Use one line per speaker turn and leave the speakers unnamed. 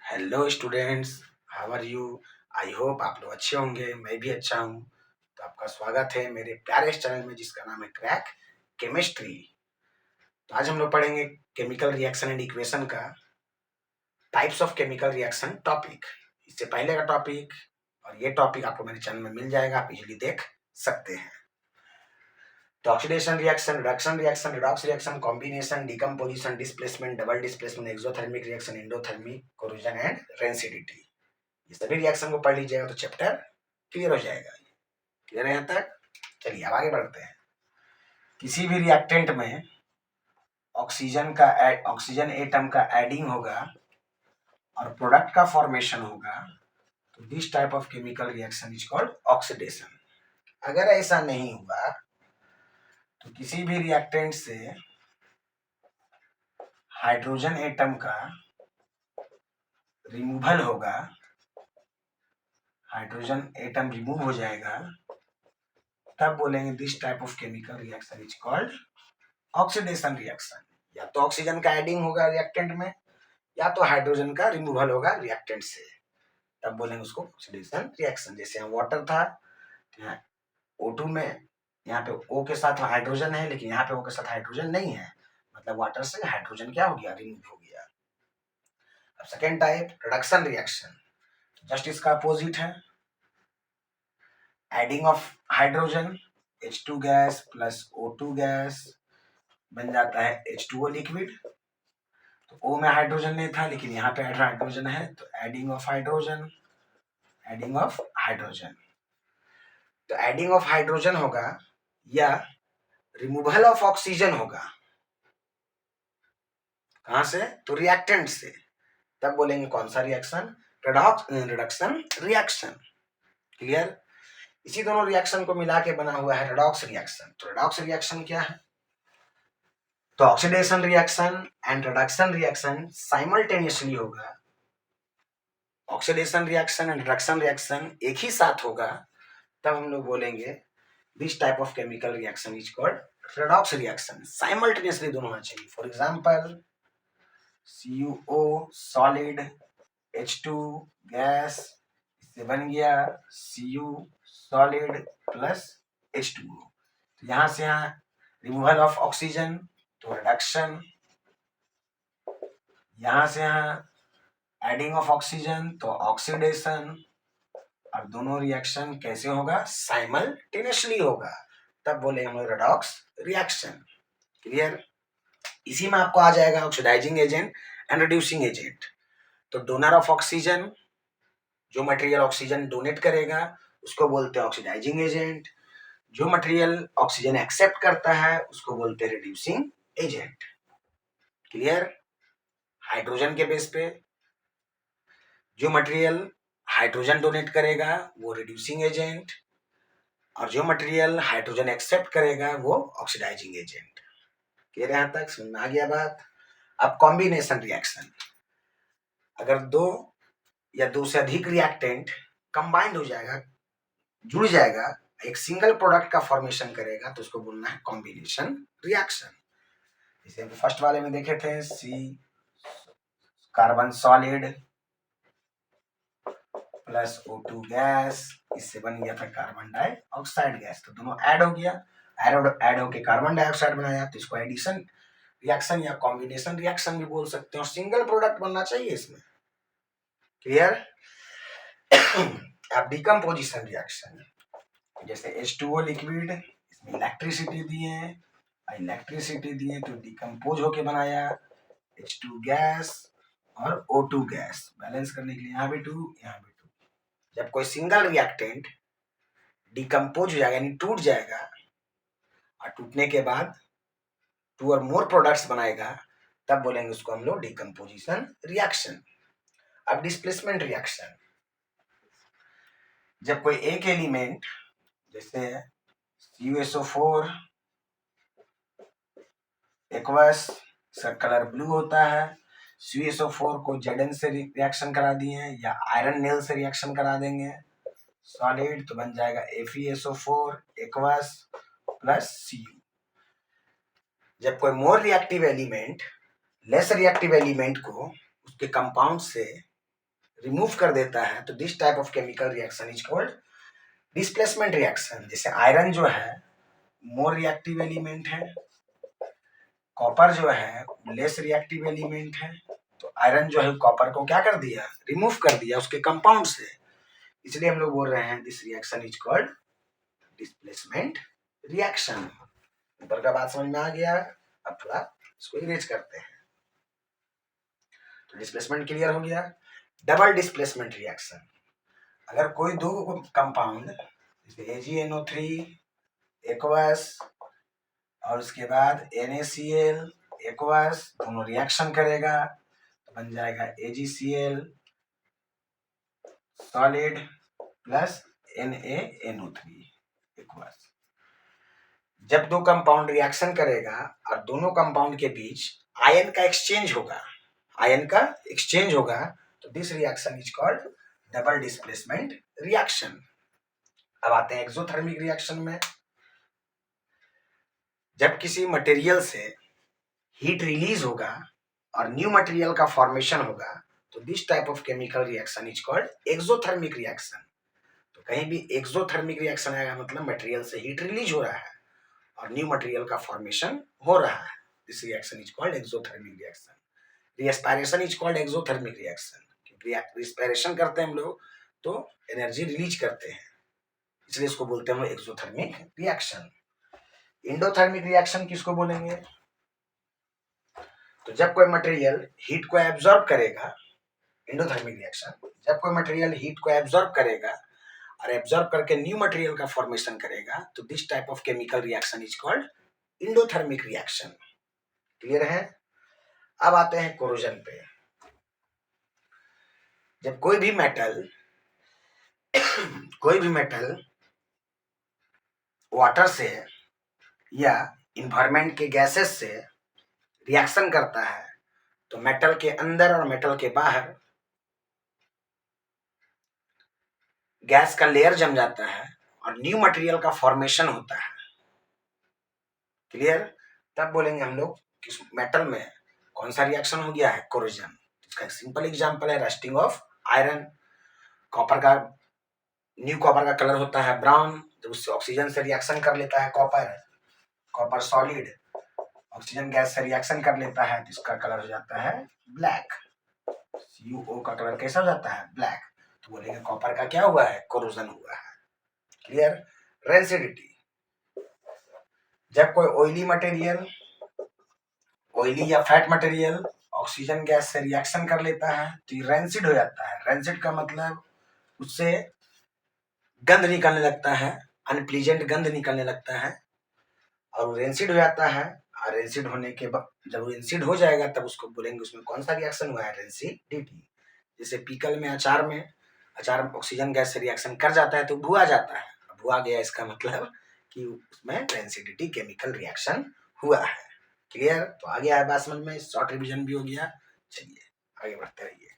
Hello students, how are you. I hope आप लोग अच्छे होंगे। मैं भी अच्छा हूँ। तो आपका स्वागत है मेरे प्यारे इस चैनल में जिसका नाम है क्रैक केमिस्ट्री। तो आज हम लोग पढ़ेंगे केमिकल रिएक्शन एंड इक्वेशन का types of chemical reaction topic. इससे पहले का टॉपिक और ये टॉपिक आपको मेरे चैनल में मिल जाएगा, आप इजीली देख सकते हैं। तो oxidation reaction, reduction reaction, redox reaction, combination, decomposition, displacement, double displacement, exothermic reaction, endothermic, corrosion and rancidity, ये सभी रिएक्शन को पढ़ लीजिएगा तो चैप्टर क्लियर हो जाएगा। क्लियर है यहाँ तक? चलिए अब आगे बढ़ते हैं। किसी भी रिएक्टेंट में ऑक्सीजन एटम का एडिंग होगा और प्रोडक्ट का फॉर्मेशन होगा तो this type of chemical reaction is called oxidation. अगर ऐसा नहीं हुआ तो किसी भी रिएक्टेंट से हाइड्रोजन एटम का रिमूवल होगा, हाइड्रोजन एटम रिमूव हो जाएगा, तब बोलेंगे this type of chemical reaction is called oxidation reaction. या तो ऑक्सीजन का एडिंग होगा रिएक्टेंट में या तो हाइड्रोजन का रिमूवल होगा रिएक्टेंट से, तब बोलेंगे उसको ऑक्सीडेशन रिएक्शन। जैसे यहाँ वाटर था, यहाँ O2 में यहाँ पे O के साथ हाइड्रोजन है लेकिन यहाँ पे O के साथ हाइड्रोजन नहीं है, मतलब वाटर से हाइड्रोजन क्या हो गया, रिमूव हो गया। अब second type reduction reaction, just इसका अपोजिट है। Adding of hydrogen H2 gas plus O2 gas बन जाता है H2O लिक्विड। तो O में हाइड्रोजन नहीं था लेकिन यहाँ पे हाइड्रोजन है, तो adding of hydrogen, adding of hydrogen. तो एडिंग ऑफ हाइड्रोजन होगा या रिमूवल ऑफ ऑक्सीजन होगा। कहां से? तो रिएक्टेंट से। तब बोलेंगे कौन सा रिएक्शन? Reduction reaction. क्लियर? इसी दोनों रिएक्शन को मिला के बना हुआ है रिडॉक्स रिएक्शन। तो रिडॉक्स रिएक्शन क्या है? तो oxidation reaction and reduction reaction simultaneously होगा। Oxidation reaction and reduction reaction एक ही साथ होगा, तब हम लोग बोलेंगे this type of chemical reaction is called redox reaction. Simultaneously दोनों होना चाहिए। For example CuO solid, H2 gas, इससे बन गया Cu सॉलिड प्लस H2O। तो यहाँ से यहाँ रिमूवल ऑफ ऑक्सीजन तो रिडक्शन, यहाँ से यहाँ एडिंग ऑफ ऑक्सीजन तो ऑक्सीडेशन। और दोनों रिएक्शन कैसे होगा? साइमल्टेनियसली होगा, तब बोले हम लोग रिडॉक्स रिएक्शन। क्लियर? इसी में आपको आ जाएगा oxidising agent and reducing agent. तो डोनर ऑफ ऑक्सीजन, जो मटेरियल ऑक्सीजन डोनेट करेगा उसको बोलते हैं ऑक्सीडाइजिंग एजेंट। जो मटेरियल ऑक्सीजन एक्सेप्ट करता है उसको बोलते हैं रिड्यूसिंग एजेंट। क्लियर? हाइड्रोजन के बेस पे जो मटेरियल हाइड्रोजन डोनेट करेगा वो रिड्यूसिंग एजेंट, और जो मटेरियल हाइड्रोजन एक्सेप्ट करेगा वो ऑक्सीडाइजिंग एजेंट। क्लियर? यहां तक समझ में आ गया बात? अब कॉम्बिनेशन रिएक्शन, अगर दो या दो से अधिक रिएक्टेंट कंबाइंड हो जाएगा, जुड़ जाएगा, एक सिंगल प्रोडक्ट का फॉर्मेशन करेगा तो उसको बोलना है कॉम्बिनेशन रिएक्शन। जैसे फर्स्ट वाले में देखे थे C carbon solid plus O2 gas, इससे बन गया था कार्बन डाइऑक्साइड गैस। तो दोनों ऐड हो गया, ऐड होके कार्बन डाइऑक्साइड बनाया, तो इसको एडिशन रिएक्शन या कॉम्बिनेशन रिएक्शन भी बोल सकते हैं, और सिंगल प्रोडक्ट बनना चाहिए इसमें। क्लियर? अब डिकम्पोजिशन रिएक्शन, जैसे H2O लिक्विड, इसमें इलेक्ट्रिसिटी दिए तो डिकम्पोज होके बनाया H2 गैस और O2 गैस। बैलेंस करने के लिए यहाँ भी 2 यहाँ भी 2। जब कोई सिंगल रिएक्टेंट डिकम्पोज हो जाएगा यानी टूट जाएगा, और टूटने के बाद 2 और मोर प्रोडक्ट्स बनाएगा, तब बोलेंगे उसको हम लोग डिकम्पोजिशन रिएक्शन। अब डिस्प्लेसमेंट रिएक्शन, जब कोई एक एलिमेंट जैसे CuSO4 एक्वस, इसका कलर ब्लू होता है, CuSO4 को Zn से रिएक्शन करा दिए या आयरन नेल से रिएक्शन करा देंगे सॉलिड, तो बन जाएगा FeSO4 एक्वस प्लस Cu। जब कोई more reactive element less reactive element को उसके कंपाउंड से रिमूव कर देता है, तो this type of chemical reaction is called displacement reaction. जैसे आयरन जो है मोर रिएक्टिव एलिमेंट है, कॉपर जो है लेस रिएक्टिव एलिमेंट है, तो आयरन जो है कॉपर को क्या कर दिया, रिमूव कर दिया उसके कंपाउंड से, इसलिए हम लोग बोल रहे हैं this reaction is called displacement reaction. ऊपर का बात समझ में आ गया, अब थोड़ा इसको इरेज करते हैं। तो डिस्प्लेसमेंट क्लियर हो गया। डबल डिस्प्लेसमेंट रिएक्शन, अगर कोई दो कंपाउंड जैसे AgNO3 एक्वस और उसके बाद NaCl एक्वस दोनों रिएक्शन करेगा तो बन जाएगा AgCl solid plus NaNO3 aqueous. जब दो कंपाउंड रिएक्शन करेगा और दोनों कंपाउंड के बीच आयन का एक्सचेंज होगा, आयन का एक्सचेंज होगा, तो this reaction is called double displacement reaction. अब आते हैं एक्सोथर्मिक रिएक्शन में। जब किसी मटेरियल से हीट रिलीज होगा और न्यू मटेरियल का फॉर्मेशन होगा, तो this type of chemical reaction is called exothermic reaction. तो कहीं भी एक्सोथर्मिक रिएक्शन आएगा मतलब मटेरियल से हीट रिलीज हो रहा है और न्यू मटेरियल का फॉर्मेशन हो रहा है, this reaction is called exothermic reaction. Respiration is called exothermic reaction, क्योंकि रिस्पायरेशन करते हैं हम लोग तो एनर्जी रिलीज करते हैं, इसलिए इसको बोलते हैं हम एक्सोथर्मिक रिएक्शन। इंडोथर्मिक रिएक्शन किसको बोलेंगे, तो जब कोई मटेरियल हीट को एब्जॉर्ब करेगा, इंडोथर्मिक रिएक्शन जब कोई मटेरियल हीट को एब्जॉर्ब करेगा और एब्जॉर्ब करके न्यू मटेरियल का फॉर्मेशन करेगा, तो this type of chemical reaction is called endothermic reaction. Clear है। अब आते हैं कोरोजन पे। जब कोई भी मेटल वाटर से या इन्वायरमेंट के गैसेस से रिएक्शन करता है, तो मेटल के अंदर और मेटल के बाहर गैस का लेयर जम जाता है और न्यू मटेरियल का फॉर्मेशन होता है। क्लियर। तब बोलेंगे हम लोग कि मेटल में कौन सा रिएक्शन हो गया है, कोरोजन। इसका एक सिंपल एग्जांपल है रस्टिंग ऑफ आयरन। कॉपर का न्यू कॉपर का कलर होता है ब्राउन, जब उससे ऑक्सीजन से रिएक्शन कर लेता है कॉपर सॉलिड ऑक्सीजन गैस से रिएक्शन कर लेता है तो इसका कलर हो जाता है ब्लैक। CuO का कलर कैसा हो जाता है, ब्लैक। तो बोलेंगे कॉपर का क्या हुआ है, कोरोजन हुआ है। क्लियर। रेंसिडिटी, जब कोई ऑयली या फैट मटेरियल ऑक्सीजन गैस से रिएक्शन कर लेता है तो ये रेंसिड हो जाता है। रेंसिड का मतलब उससे गंध निकलने लगता है, अनप्लीजेंट गंध निकलने लगता है और रेंसिड हो जाता है। और रेंसिड होने के बाद जब रेंसिड हो जाएगा तब उसको बोलेंगे उसमें कौन सा रिएक्शन हुआ है, रेंसिडिटी। जैसे पीकल में अचार ऑक्सीजन गैस से रिएक्शन कर जाता है तो भुआ जाता है, भुआ गया इसका मतलब कि उसमें रेंसिडिटी केमिकल रिएक्शन हुआ है। क्लियर। तो आ गया है बात समझ में, शॉर्ट रिवीजन भी हो गया। चलिए आगे बढ़ते रहिए।